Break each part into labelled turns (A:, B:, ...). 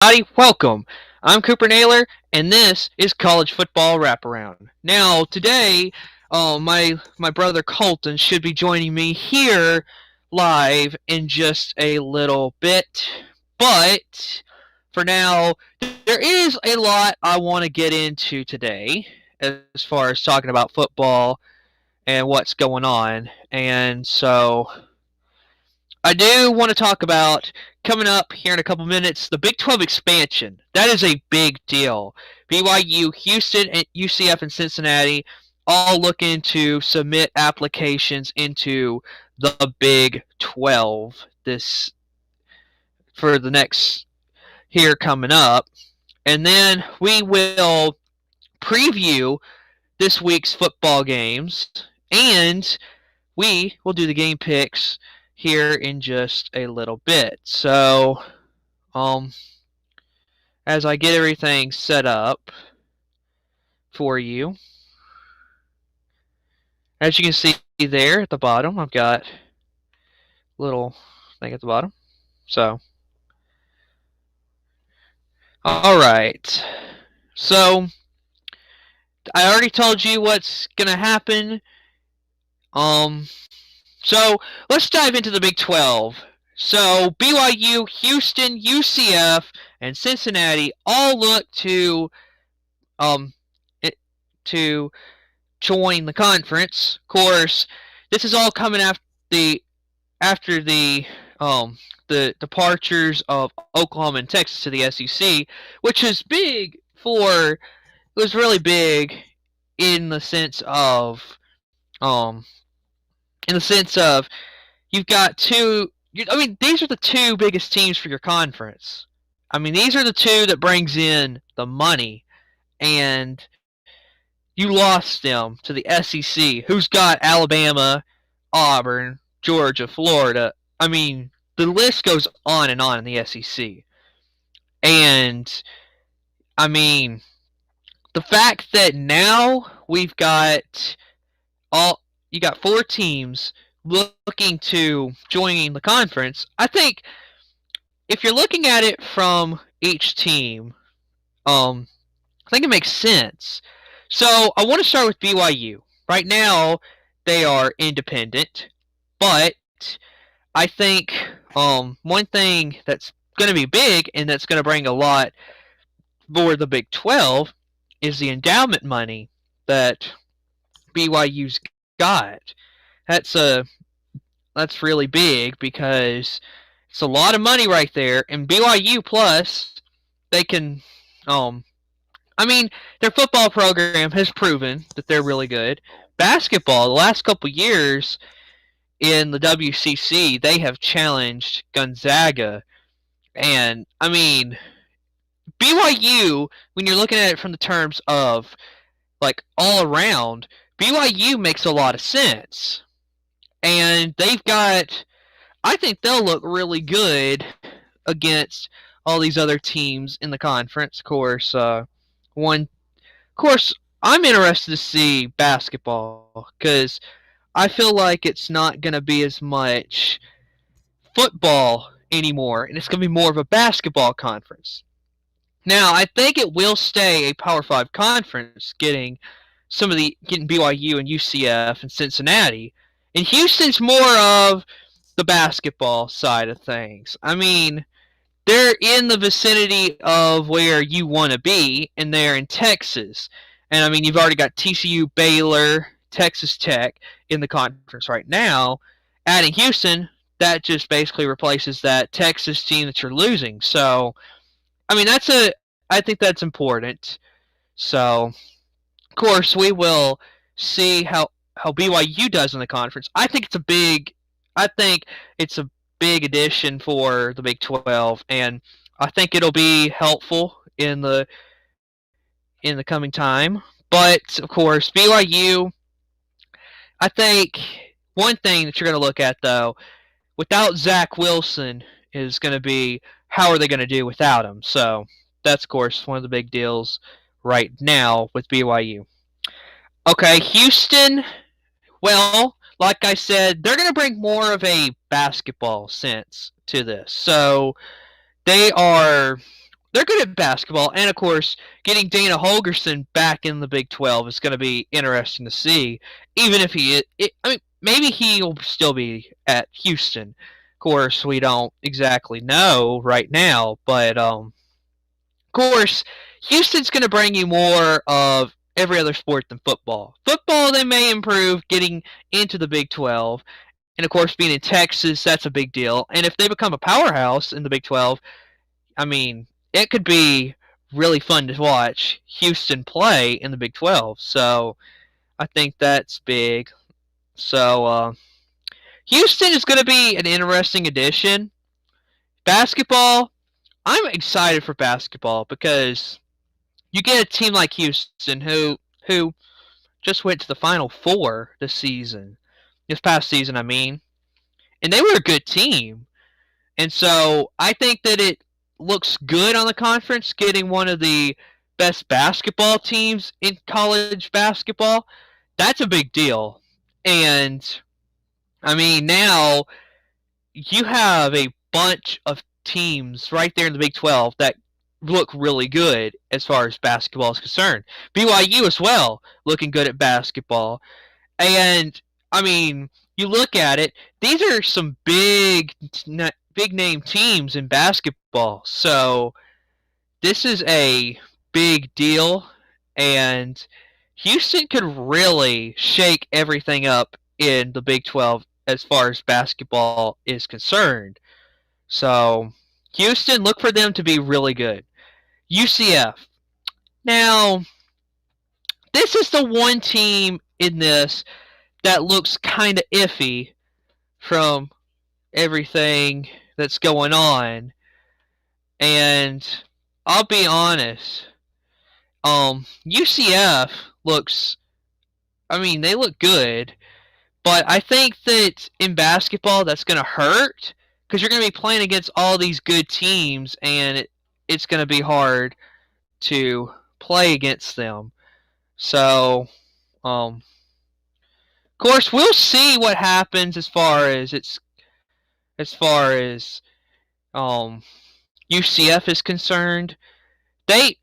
A: Welcome. I'm Cooper Naylor, and this is College Football Wraparound. Now, today, my brother Colton should be joining me here live in just a little bit, but for now, there is a lot I want to get into today as far as talking about football and what's going on, and so I do want to talk about coming up here in a couple minutes the Big 12 expansion. That is a big deal. BYU, Houston, and UCF and Cincinnati all looking to submit applications into the Big 12 this for the next here coming up. And then we will preview this week's football games and we will do the game picks here in just a little bit. So, um, as I get everything set up for you, as you can see there at the bottom, I've got a little thing at the bottom. So, all right. So, I already told you what's gonna happen. Um, so let's dive into the Big 12. So BYU, Houston, UCF, and Cincinnati all look um to join the conference. Of course, this is all coming after the departures of Oklahoma and Texas to the SEC, which is big for it was really big in the sense of um in the sense of you've got these are the two biggest teams for your conference. I mean, these are the two that brings in the money, and you lost them to the SEC, who's got Alabama, Auburn, Georgia, Florida. I mean, the list goes on in the SEC. And, I mean, the fact that now we've got you got four teams looking to joining the conference, I think if you're looking at it from each team, I think it makes sense. So I want to start with BYU. Right now, they are independent, but I think one thing that's going to be big and that's going to bring a lot for the Big 12 is the endowment money that BYU's got. That's really big because it's a lot of money right there, and BYU plus they can I mean, their football program has proven that they're really good. Basketball, the last couple years in the WCC, they have challenged Gonzaga. And, I mean, BYU, when you're looking at it from the terms of, like, all around, BYU makes a lot of sense. And I think they'll look really good against all these other teams in the conference. Of course, I'm interested to see basketball because I feel like it's not going to be as much football anymore, and it's going to be more of a basketball conference. Now, I think it will stay a Power Five conference, getting BYU and UCF and Cincinnati, and Houston's more of the basketball side of things. I mean, they're in the vicinity of where you want to be, and they're in Texas. And I mean, you've already got TCU, Baylor, Texas Tech in the conference right now. Adding Houston, that just basically replaces that Texas team that you're losing. So, I mean, I think that's important. So, of course, we will see how BYU does in the conference. I think it's a big addition for the Big 12, and I think it'll be helpful in the coming time. But of course, BYU, I think one thing that you're going to look at though, without Zach Wilson, is going to be how are they going to do without him. So that's of course one of the big deals right now with BYU. Okay, Houston. Well, like I said, they're going to bring more of a basketball sense to this. So they are they're good at basketball, and of course, getting Dana Holgerson back in the Big 12 is going to be interesting to see. Even if I mean, maybe he'll still be at Houston. Of course, we don't exactly know right now, but of course, Houston's going to bring you more of every other sport than football. Football, they may improve getting into the Big 12, and of course, being in Texas, that's a big deal. And if they become a powerhouse in the Big 12, I mean, it could be really fun to watch Houston play in the Big 12. So I think that's big. So Houston is going to be an interesting addition. Basketball, I'm excited for basketball because you get a team like Houston who just went to the Final Four this past season, I mean, and they were a good team. And so I think that it looks good on the conference getting one of the best basketball teams in college basketball. That's a big deal. And I mean, now you have a bunch of teams right there in the Big 12 that look really good as far as basketball is concerned. BYU as well, looking good at basketball. And I mean, you look at it; these are some big name teams in basketball. So this is a big deal, and Houston could really shake everything up in the Big 12 as far as basketball is concerned. So Houston, look for them to be really good. UCF. Now, this is the one team in this that looks kind of iffy from everything that's going on. And I'll be honest, UCF looks, I mean, they look good, but I think that in basketball that's going to hurt because you're going to be playing against all these good teams, and it's going to be hard to play against them. So, of course, we'll see what happens as far as um, UCF is concerned. They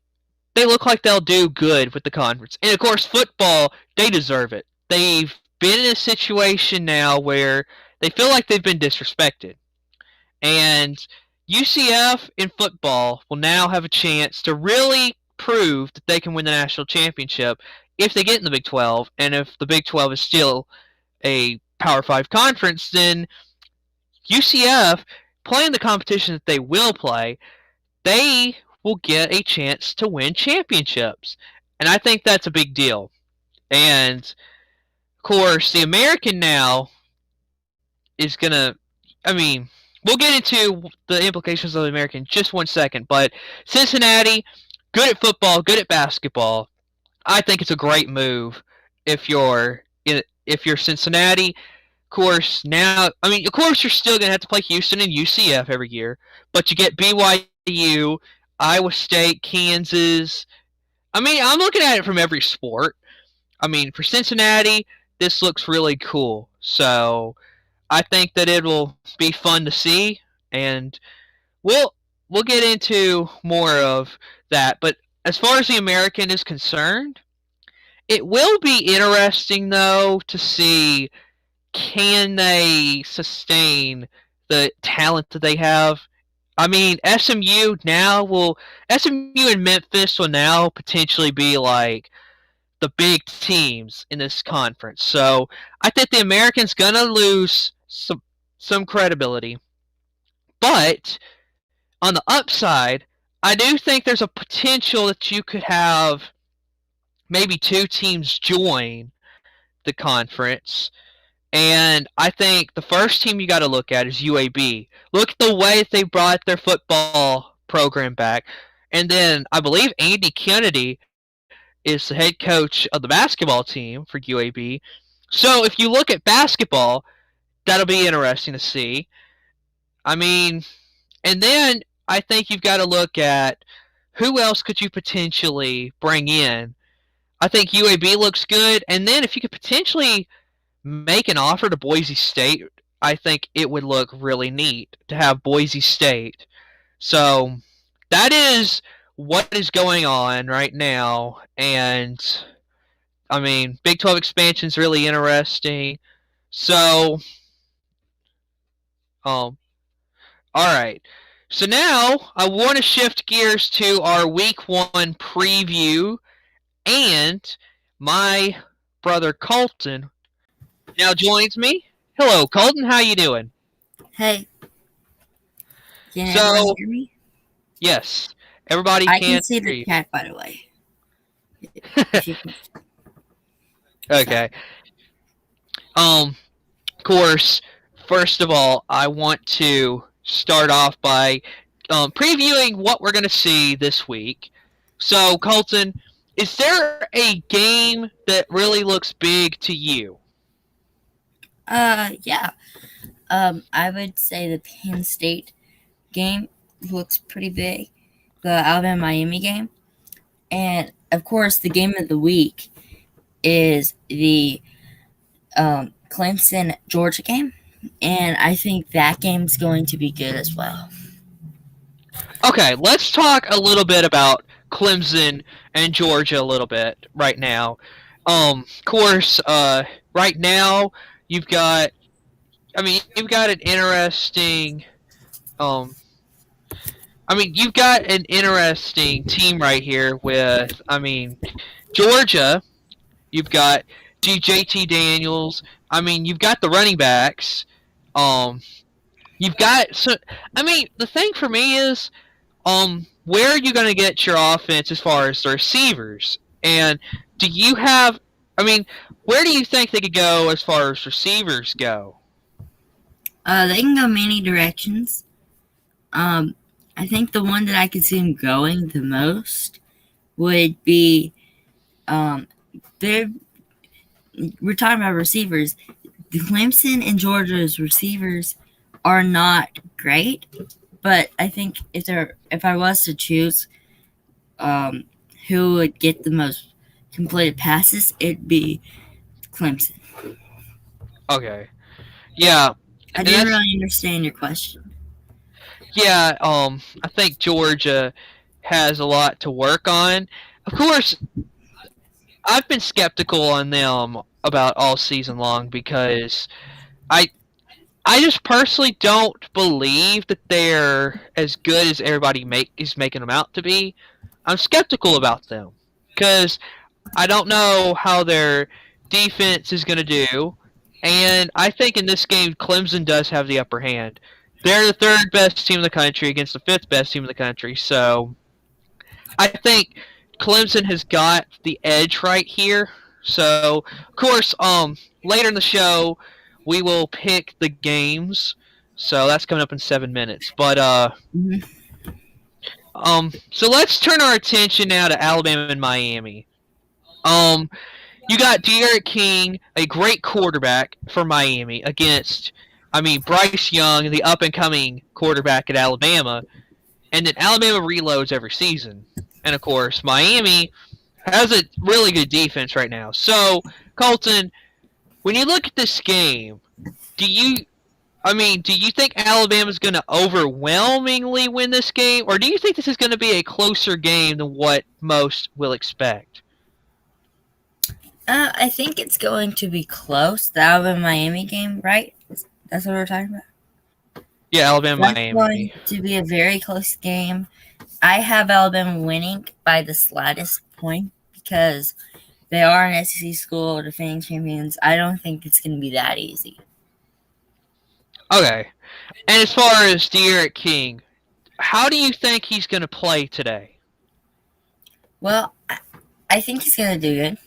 A: they look like they'll do good with the conference. And of course, football, they deserve it. They've been in a situation now where they feel like they've been disrespected. And UCF in football will now have a chance to really prove that they can win the national championship if they get in the Big 12. And if the Big 12 is still a Power 5 conference, then UCF, playing the competition that they will play, they will get a chance to win championships. And I think that's a big deal. And of course, the American now is going to, I mean, we'll get into the implications of the American in just 1 second, but Cincinnati, good at football, good at basketball. I think it's a great move if you're Cincinnati. Of course, now, I mean, of course, you're still going to have to play Houston and UCF every year, but you get BYU, Iowa State, Kansas. I mean, I'm looking at it from every sport. I mean, for Cincinnati, this looks really cool. So I think that it will be fun to see, and we'll we'll get into more of that. But as far as the American is concerned, it will be interesting though to see can they sustain the talent that they have. I mean, SMU and Memphis will now potentially be like the big teams in this conference. So I think the Americans gonna lose some credibility. But on the upside, I do think there's a potential that you could have maybe two teams join the conference. And I think the first team you got to look at is UAB. Look at the way they brought their football program back. And then I believe Andy Kennedy is the head coach of the basketball team for UAB. So if you look at basketball, that'll be interesting to see. I mean, and then I think you've got to look at who else could you potentially bring in. I think UAB looks good. And then if you could potentially make an offer to Boise State, I think it would look really neat to have Boise State. So that is what is going on right now. And I mean, Big 12 expansion is really interesting. So, um, all right. So now I want to shift gears to our Week 1 preview, and my brother Colton now joins me. Hello, Colton. How you doing?
B: Hey, can everyone
A: So,
B: hear me?
A: yes, everybody
B: I can
A: can
B: see
A: hear
B: the
A: you.
B: chat, by the way. If you can stop.
A: Okay. Of course, first of all, I want to start off by previewing what we're going to see this week. So, Colton, is there a game that really looks big to you?
B: Yeah. I would say the Penn State game looks pretty big. The Alabama Miami game, and of course, the game of the week is the Clemson Georgia game, and I think that game's going to be good as well.
A: Okay, let's talk a little bit about Clemson and Georgia a little bit right now. Of course, right now you've got, I mean, you've got an interesting, um, I mean, you've got an interesting team right here with, I mean, Georgia. You've got JT Daniels. I mean, you've got the running backs. Um, you've got so. I mean, the thing for me is, where are you going to get your offense as far as the receivers? And do you have? I mean, where do you think they could go as far as receivers go?
B: They can go many directions. Um, I think the one that I could see them going the most would be they're we're talking about receivers. The Clemson and Georgia's receivers are not great, but I think if I was to choose um, who would get the most completed passes, it'd be Clemson.
A: Okay, yeah,
B: I
A: and
B: didn't
A: that's
B: really understand your question.
A: yeah. I think Georgia has a lot to work on. Of course, I've been skeptical on them about all season long because I I just personally don't believe that they're as good as everybody is making them out to be. I'm skeptical about them because I don't know how their defense is going to do, and I think in this game Clemson does have the upper hand. They're the third best team in the country against the fifth best team in the country, so I think Clemson has got the edge right here. So, of course, later in the show, we will pick the games. So that's coming up in 7 minutes. But
B: Mhm.
A: so let's turn our attention now to Alabama and Miami. Um, you got De'Aaron King, a great quarterback for Miami, against, I mean, Bryce Young, the up and coming quarterback at Alabama, and then Alabama reloads every season. And of course, Miami has a really good defense right now. So, Colton, when you look at this game, do you I mean, do you think Alabama's going to overwhelmingly win this game, or do you think this is going to be a closer game than what most will expect?
B: I think it's going to be close. The Alabama Miami game, right? That's what we're talking about.
A: Yeah, Alabama,
B: That's going
A: Miami.
B: to be a very close game. I have Alabama winning by the slightest point because they are an SEC school, defending champions. I don't think it's going to be that easy.
A: Okay. And as far as De'Aaron King, how do you think he's going to play today?
B: Well, I think he's going to do good.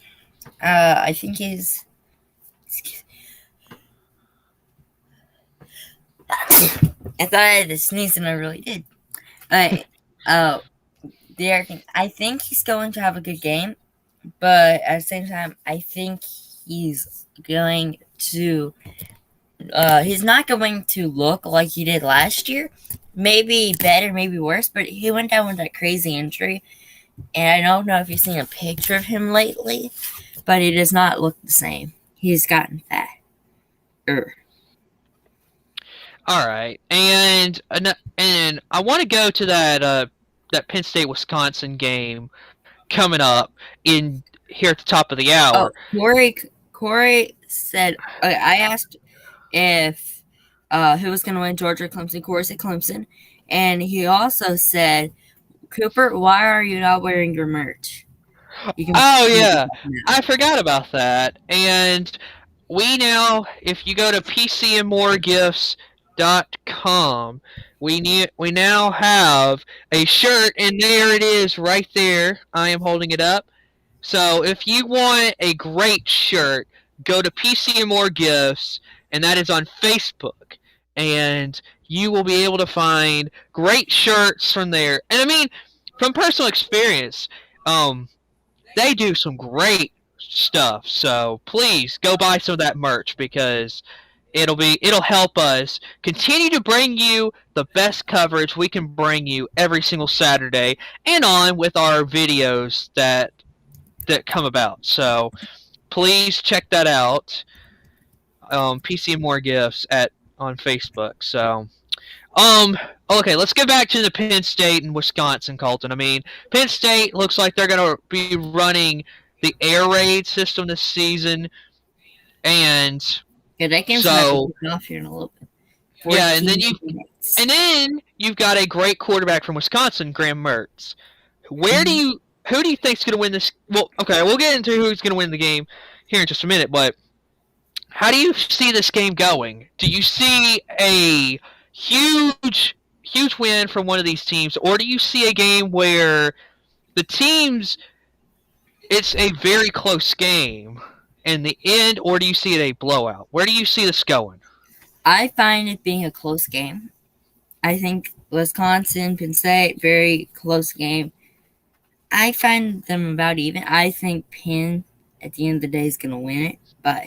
B: I think he's. I thought I had to sneeze and I really did. But Derek, I think he's going to have a good game, but at the same time, I think he's going to. He's not going to look like he did last year. Maybe better, maybe worse, but he went down with that crazy injury. And I don't know if you've seen a picture of him lately, but he does not look the same. He's gotten fat.
A: All right. And I want to go to that that Penn State Wisconsin game coming up in here at the top of the hour.
B: Oh, Corey said, I asked if who was going to win, Georgia or Clemson. Corey said Clemson. And he also said, Cooper, why are you not wearing your merch? You can
A: Oh
B: wear
A: yeah,
B: that now.
A: I forgot about that. And we now, if you go to pcmmoregifts.com, we now have a shirt, and there it is, right there. I am holding it up. So if you want a great shirt, go to PC and More Gifts, and that is on Facebook, and you will be able to find great shirts from there. And I mean, from personal experience, um, they do some great stuff. So please go buy some of that merch because it'll help us continue to bring you the best coverage we can bring you every single Saturday and on with our videos that come about. So please check that out. PC and More Gifts at on Facebook. So um okay, let's get back to the Penn State and Wisconsin, Colton. I mean, Penn State looks like they're gonna be running the air raid system this season, and
B: Yeah, that game's about to
A: so
B: kick off here in a little bit.
A: yeah,
B: 14 minutes.
A: and then you've got a great quarterback from Wisconsin, Graham Mertz. Who do you think's going to win this? Well, okay, we'll get into who's going to win the game here in just a minute, but how do you see this game going? Do you see a huge win from one of these teams, or do you see a game where the teams it's a very close game in the end, or do you see it a blowout? Where do you see this going?
B: I find it being a close game. I think Wisconsin, Penn State, very close game. I find them about even. I think Penn, at the end of the day, is going to win it. But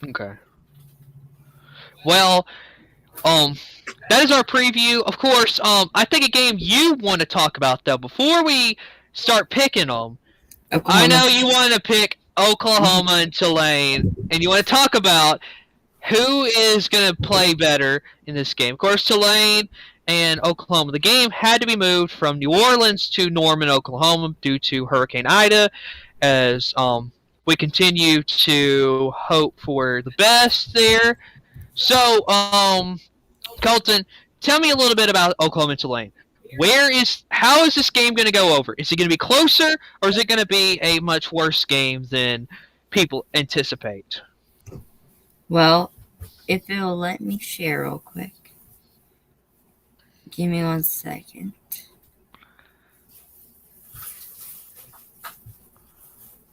A: Okay. Well, that is our preview. Of course, I think a game you want to talk about though before we start picking them. I
B: Oklahoma.
A: know you want to pick Oklahoma and Tulane, and you want to talk about who is going to play better in this game. Of course, Tulane and Oklahoma. The game had to be moved from New Orleans to Norman, Oklahoma, due to Hurricane Ida, as we continue to hope for the best there. So, Colton, tell me a little bit about Oklahoma and Tulane. How is this game going to go over? Is it going to be closer, or is it going to be a much worse game than people anticipate?
B: Well, if it'll let me share real quick. Give me 1 second.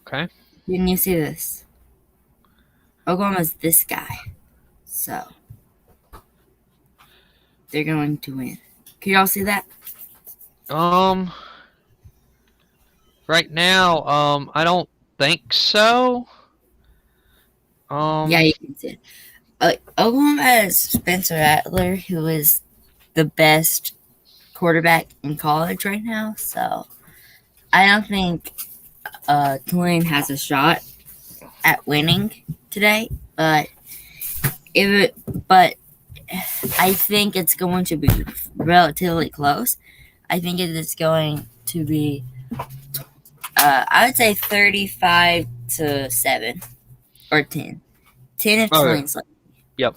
A: Okay.
B: Can you see this? Oklahoma's this guy. So, they're going to win. Can y'all see that?
A: Right now, I don't think so.
B: Yeah, you can see it. Oklahoma has Spencer Rattler, who is the best quarterback in college right now. So, I don't think Tulane has a shot at winning today, but I think it's going to be relatively close. I think it is going to be, I would say 35-7 or 10. 10 if Tulane's like.
A: Yep.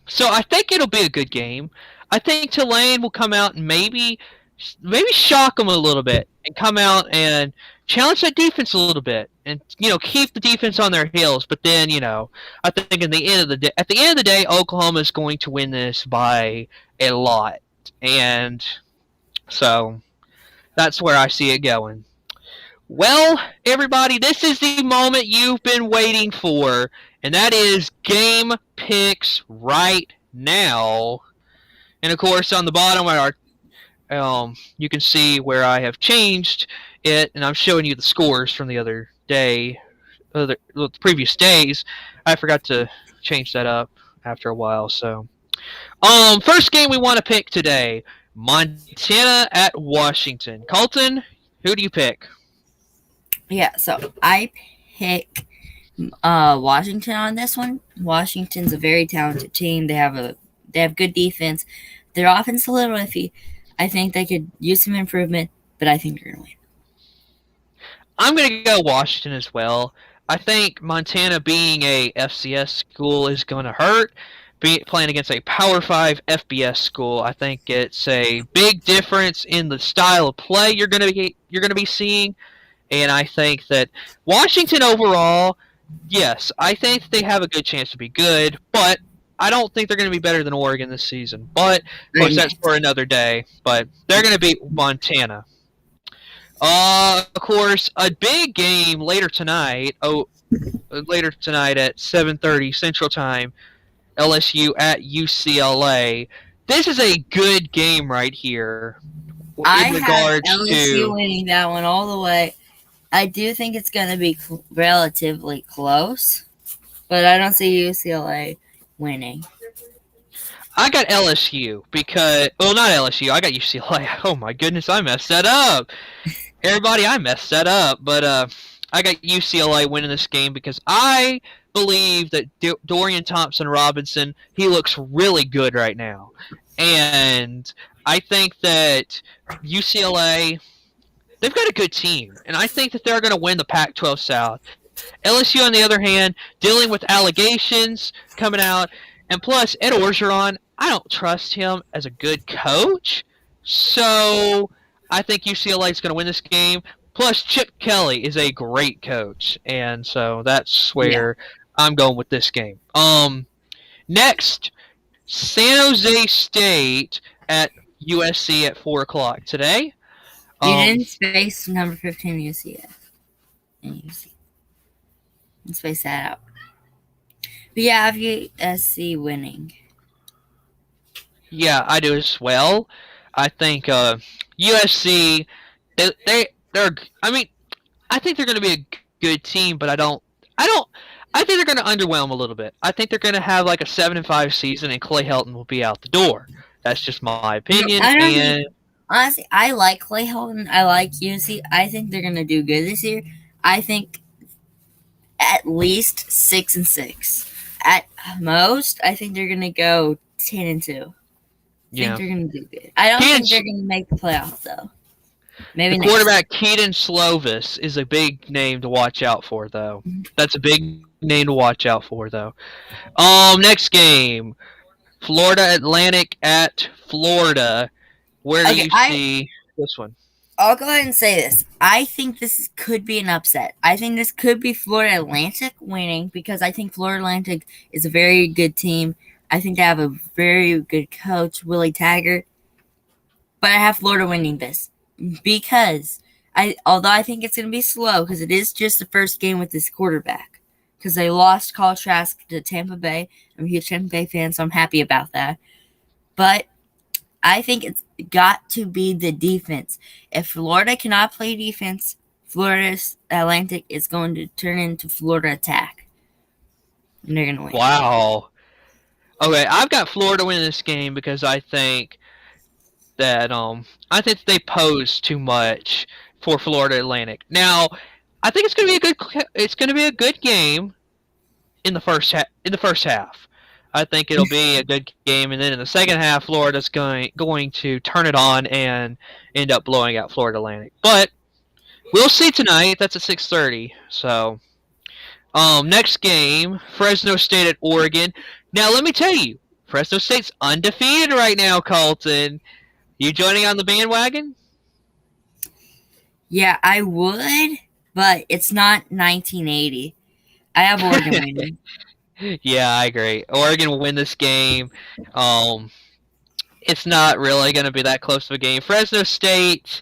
A: So I think it'll be a good game. I think Tulane will come out and maybe shock them a little bit and come out and challenge that defense a little bit and keep the defense on their heels. But then I think at the end of the day, Oklahoma is going to win this by a lot, and so that's where I see it going. Well, everybody, this is the moment you've been waiting for, and that is game picks right now. And of course, on the bottom of our, you can see where I have changed it, and I'm showing you the scores from the other day, the previous days. I forgot to change that up after a while. So, first game we want to pick today: Montana at Washington. Colton, who do you pick?
B: Yeah, so I pick Washington on this one. Washington's a very talented team. They have a They have good defense. Their offense is a little iffy. I think they could use some improvement, but I think they're going to win.
A: I'm going to go Washington as well. I think Montana being a FCS school is going to hurt. Playing against a Power 5 FBS school, I think it's a big difference in the style of play you're going to be seeing, and I think that Washington overall, yes, I think they have a good chance to be good, but I don't think they're going to be better than Oregon this season. But of
B: Right
A: course, that's
B: next.
A: for another day. But they're going to beat Montana. Of course, a big game later tonight. Later tonight at 7:30 Central Time. LSU at UCLA. This is a good game right here
B: I
A: in
B: have
A: regards
B: LSU
A: to.
B: winning that one all the way. I do think it's going to be relatively close, but I don't see UCLA winning.
A: I got LSU because, well, not LSU. I got UCLA. Oh my goodness, I messed that up. Everybody, I messed that up. But I got UCLA winning this game because I believe that Dorian Thompson Robinson, he looks really good right now, and I think that UCLA, they've got a good team, and I think that they're going to win the Pac-12 South. LSU, on the other hand, dealing with allegations coming out, and plus Ed Orgeron, I don't trust him as a good coach, so I think UCLA is going to win this game. Plus, Chip Kelly is a great coach, and so that's
B: Yeah.
A: where I'm going with this game. Next, San Jose State at USC at 4 o'clock today.
B: You
A: Um,
B: didn't space number 15 UCF. And UC. Let's space that out. But yeah, I have USC winning.
A: Yeah, I do as well. I think USC they're I mean I think they're going to be a good team, but I don't I think they're going to underwhelm a little bit. I think they're going to have like a 7-5 season, and Clay Helton will be out the door. That's just my
B: No,
A: opinion.
B: I don't think.
A: And
B: Honestly, I like Clay Helton. I like UC. I think they're going to do good this year. I think at least 6-6. At most, I think they're going to go 10-2. I think
A: yeah,
B: they're going to do good. I don't think they're going to make the playoffs though. Maybe
A: the
B: next year.
A: quarterback Keaton Slovis is a big name to watch out for, though. That's a big name to watch out for, though. Next game, Florida Atlantic at Florida. Where do
B: Okay,
A: you see this one?
B: I'll go ahead and say this. I think this could be an upset. I think this could be Florida Atlantic winning because I think Florida Atlantic is a very good team. I think they have a very good coach, Willie Taggart. But I have Florida winning this because although I think it's going to be slow because it is just the first game with this quarterback because they lost Kyle Trask to Tampa Bay. I'm a huge Tampa Bay fan, so I'm happy about that. But I think it's got to be the defense. If Florida cannot play defense, Florida Atlantic is going to turn into Florida Attack. And they're going to win.
A: Wow. Okay, I've got Florida winning this game because I think they pose too much for Florida Atlantic. Now, I think it's going to be a good game in the first half. I think it'll be a good game, and then in the second half, Florida's going to turn it on and end up blowing out Florida Atlantic. But we'll see tonight. That's at 6:30. So, next game, Fresno State at Oregon. Now, let me tell you, Fresno State's undefeated right now, Colton. You joining on the bandwagon?
B: Yeah, I would, but it's not 1980. I have Oregon winning.
A: Yeah, I agree. Oregon will win this game. It's not really going to be that close of a game. Fresno State,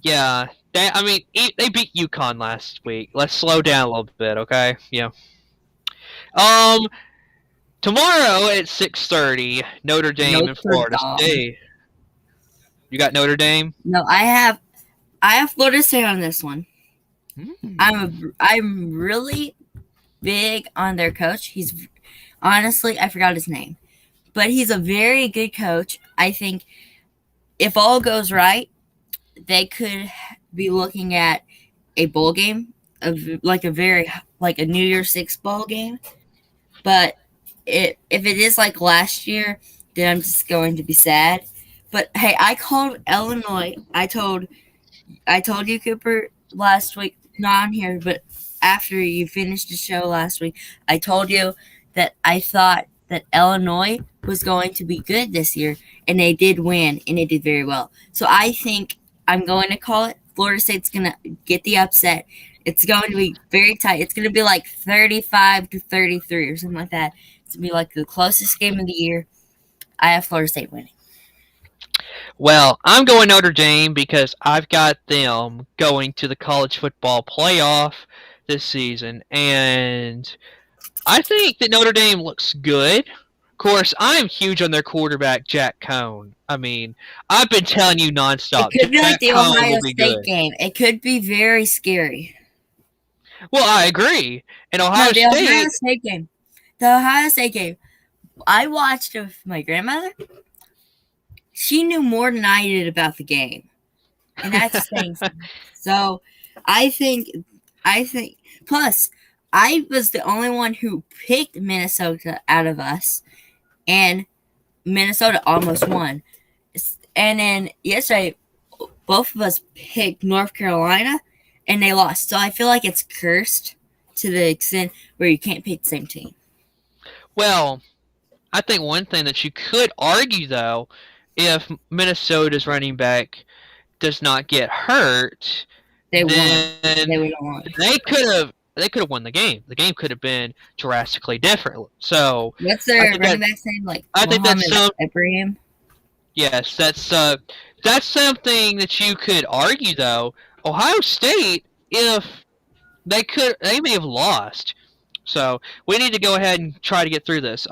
A: yeah, they beat UConn last week. Let's slow down a little bit, okay? Yeah. Um, Tomorrow at 6:30, Notre Dame and
B: Notre
A: Florida
B: Dame.
A: State. You got Notre Dame?
B: No, I have Florida State on this one.
A: Mm.
B: I'm really big on their coach. He's honestly, I forgot his name, but he's a very good coach. I think if all goes right, they could be looking at a bowl game of like a New Year's Six bowl game. But if it is like last year, then I'm just going to be sad. But hey, I called Illinois. I told you, Cooper, last week, not on here, but after you finished the show last week, I told you that I thought that Illinois was going to be good this year, and they did win, and they did very well. So I think I'm going to call it. Florida State's going to get the upset. It's going to be very tight. It's going to be like 35-33 or something like that. It's going to be like the closest game of the year. I have Florida State winning.
A: Well, I'm going Notre Dame because I've got them going to the college football playoff this season, and I think that Notre Dame looks good. Of course, I'm huge on their quarterback, Jack Cohn. I mean, I've been telling you
B: It
A: nonstop,
B: could be like
A: Jack
B: the
A: Cohn
B: Ohio
A: will be
B: State
A: good.
B: game. It could be very scary.
A: Well, I agree. And
B: No,
A: Ohio
B: the Ohio
A: State,
B: State game. The Ohio State game. I watched it with my grandmother. She knew more than I did about the game, and that's saying something. So, I think, I think. Plus, I was the only one who picked Minnesota out of us, and Minnesota almost won. And then yesterday, both of us picked North Carolina, and they lost. So I feel like it's cursed to the extent where you can't pick the same team.
A: well, I think one thing that you could argue, though, if Minnesota's running back does not get hurt,
B: They won.
A: then
B: They would have won.
A: they could have won the game. The game could have been drastically different. So
B: What's
A: I
B: their
A: think
B: running
A: that
B: back's name? Like
A: I think
B: Mohammed
A: that's some
B: Ibrahim.
A: yes, that's something that you could argue though. Ohio State, if they may have lost. So we need to go ahead and try to get through this.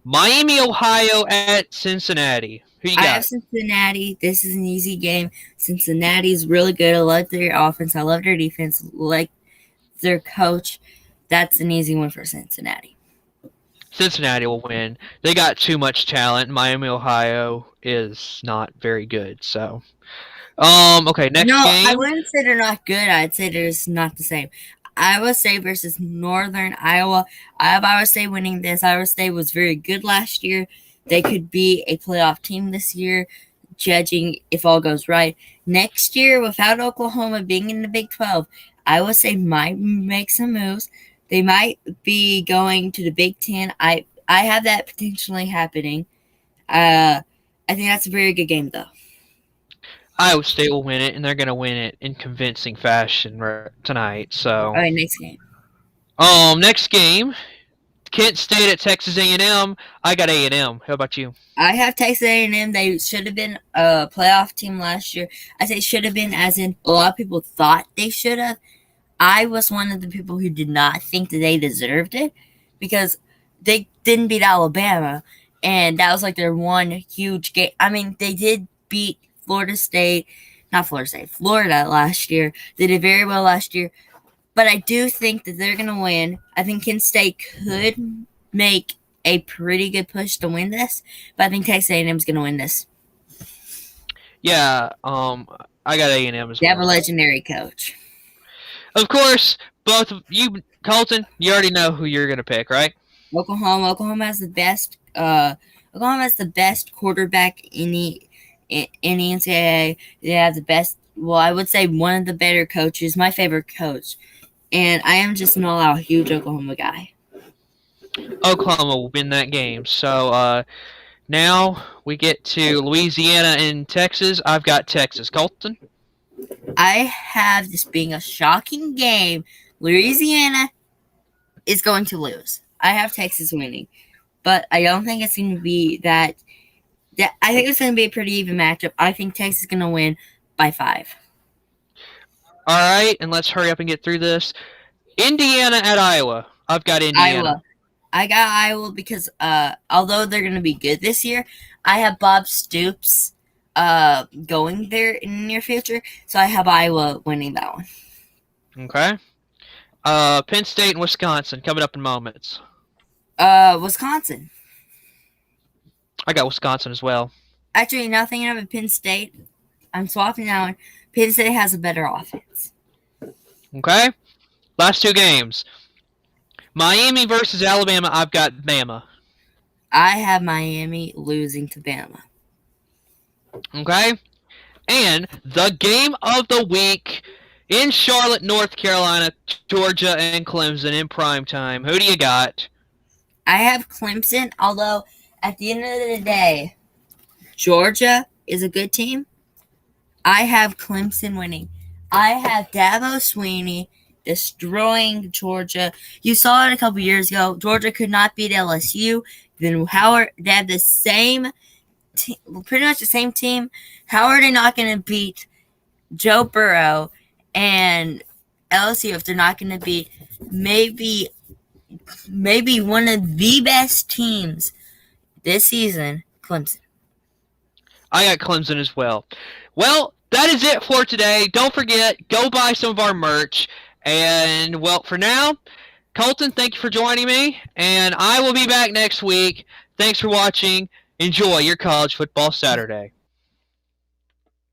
A: Miami, Ohio at Cincinnati. Who you
B: I
A: got?
B: have Cincinnati. This is an easy game. Cincinnati's really good. I love their offense. I love their defense. Like their coach. That's an easy one for Cincinnati.
A: Cincinnati will win. They got too much talent. Miami, Ohio is not very good. So, okay, next
B: No, I
A: game.
B: wouldn't say they're not good. I'd say they're just not the same. Iowa State versus Northern Iowa. I have Iowa State winning this. Iowa State was very good last year. They could be a playoff team this year, judging if all goes right. Next year, without Oklahoma being in the Big 12, Iowa State might make some moves. They might be going to the Big 10. I have that potentially happening. I think that's a very good game, though.
A: Iowa State will win it, and they're going to win it in convincing fashion tonight.
B: All
A: So,
B: right, next game.
A: next game, Kent State at Texas A&M. I got A&M. How about you?
B: I have Texas A&M. They should have been a playoff team last year. I say should have been, as in a lot of people thought they should have. I was one of the people who did not think that they deserved it because they didn't beat Alabama, and that was like their one huge game. I mean, they did beat Florida State, not Florida State, Florida last year. They did very well last year, but I do think that they're going to win. I think Kent State could make a pretty good push to win this, but I think Texas A&M is going to win this.
A: Yeah, I got A&M as
B: They have a
A: well.
B: legendary coach.
A: Of course, both of you, Colton, you already know who you're going to pick, right?
B: Oklahoma has the best. Oklahoma has the best quarterback in the NCAA. They have the best. Well, I would say one of the better coaches. My favorite coach, and I am just an all-out huge Oklahoma guy.
A: Oklahoma will win that game. So now we get to Louisiana and Texas. I've got Texas. Colton?
B: I have this being a shocking game. Louisiana is going to lose. I have Texas winning, but I don't think it's going to be that. I think it's going to be a pretty even matchup. I think Texas is going to win by 5.
A: All right, and let's hurry up and get through this. Indiana at Iowa. I've got Indiana.
B: Iowa. I got Iowa because although they're going to be good this year, I have Bob Stoops going there in the near future, so I have Iowa winning that one.
A: Okay. Penn State and Wisconsin coming up in moments.
B: Wisconsin.
A: I got Wisconsin as well.
B: Actually, now thinking of it, Penn State, I'm swapping that one. Penn State has a better offense.
A: Okay. Last two games. Miami versus Alabama. I've got Bama.
B: I have Miami losing to Bama.
A: Okay? And the game of the week in Charlotte, North Carolina, Georgia and Clemson in prime time. Who do you got?
B: I have Clemson, although at the end of the day, Georgia is a good team. I have Clemson winning. I have Dabo Swinney destroying Georgia. You saw it a couple years ago. Georgia could not beat LSU. Then Howard, they have the same pretty much the same team. How are they not going to beat Joe Burrow and LSU if they're not going to beat maybe one of the best teams this season, Clemson?
A: I got Clemson as well. Well, that is it for today. Don't forget, go buy some of our merch. And, well, for now, Colton, thank you for joining me. And I will be back next week. Thanks for watching. Enjoy your college football Saturday.